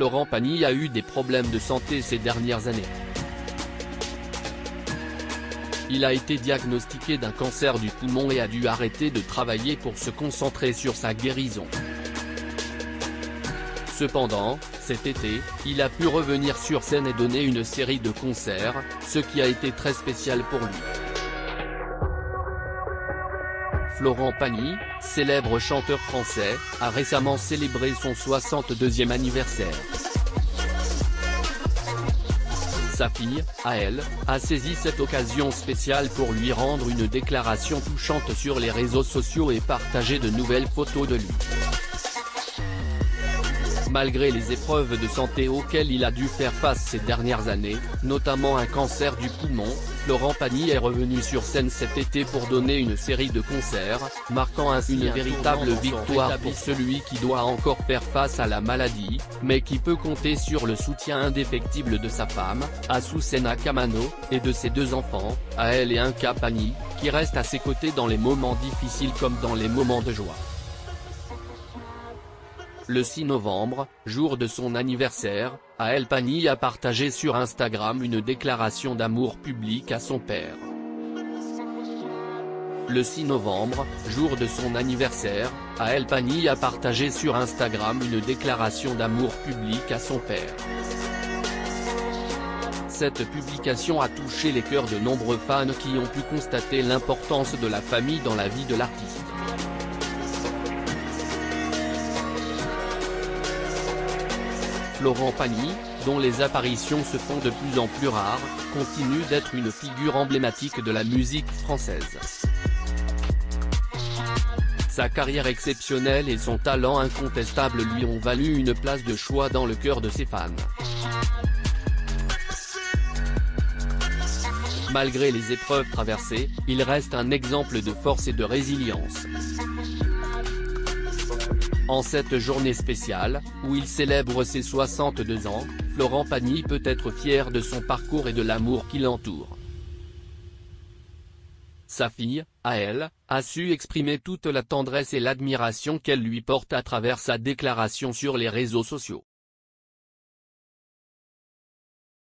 Florent Pagny a eu des problèmes de santé ces dernières années. Il a été diagnostiqué d'un cancer du poumon et a dû arrêter de travailler pour se concentrer sur sa guérison. Cependant, cet été, il a pu revenir sur scène et donner une série de concerts, ce qui a été très spécial pour lui. Florent Pagny, célèbre chanteur français, a récemment célébré son 62e anniversaire. Sa fille, Aëlle, a saisi cette occasion spéciale pour lui rendre une déclaration touchante sur les réseaux sociaux et partager de nouvelles photos de lui. Malgré les épreuves de santé auxquelles il a dû faire face ces dernières années, notamment un cancer du poumon, Florent Pagny est revenu sur scène cet été pour donner une série de concerts, marquant ainsi une véritable victoire pour celui qui doit encore faire face à la maladie, mais qui peut compter sur le soutien indéfectible de sa femme, Azucena Kamano, et de ses deux enfants, Aëlle et Inka Pagny, qui restent à ses côtés dans les moments difficiles comme dans les moments de joie. Le 6 novembre, jour de son anniversaire, Aëlle Pagny a partagé sur Instagram une déclaration d'amour public à son père. Le 6 novembre, jour de son anniversaire, Aëlle Pagny a partagé sur Instagram une déclaration d'amour public à son père. Cette publication a touché les cœurs de nombreux fans qui ont pu constater l'importance de la famille dans la vie de l'artiste. Florent Pagny, dont les apparitions se font de plus en plus rares, continue d'être une figure emblématique de la musique française. Sa carrière exceptionnelle et son talent incontestable lui ont valu une place de choix dans le cœur de ses fans. Malgré les épreuves traversées, il reste un exemple de force et de résilience. En cette journée spéciale, où il célèbre ses 62 ans, Florent Pagny peut être fier de son parcours et de l'amour qui l'entoure. Sa fille, Aëlle, a su exprimer toute la tendresse et l'admiration qu'elle lui porte à travers sa déclaration sur les réseaux sociaux.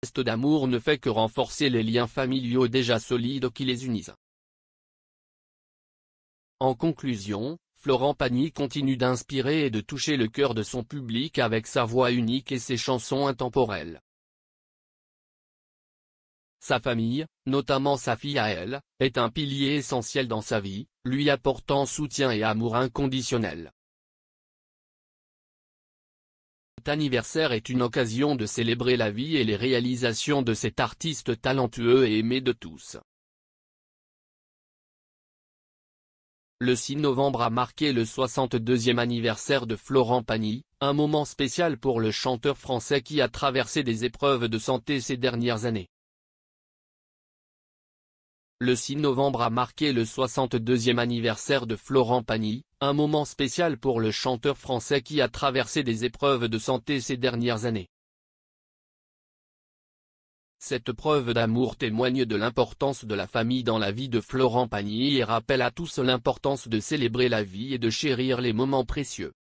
Ce geste d'amour ne fait que renforcer les liens familiaux déjà solides qui les unissent. En conclusion, Florent Pagny continue d'inspirer et de toucher le cœur de son public avec sa voix unique et ses chansons intemporelles. Sa famille, notamment sa fille Aëlle, est un pilier essentiel dans sa vie, lui apportant soutien et amour inconditionnel. Cet anniversaire est une occasion de célébrer la vie et les réalisations de cet artiste talentueux et aimé de tous. Le 6 novembre a marqué le 62e anniversaire de Florent Pagny, un moment spécial pour le chanteur français qui a traversé des épreuves de santé ces dernières années. Le 6 novembre a marqué le 62e anniversaire de Florent Pagny, un moment spécial pour le chanteur français qui a traversé des épreuves de santé ces dernières années. Cette preuve d'amour témoigne de l'importance de la famille dans la vie de Florent Pagny et rappelle à tous l'importance de célébrer la vie et de chérir les moments précieux.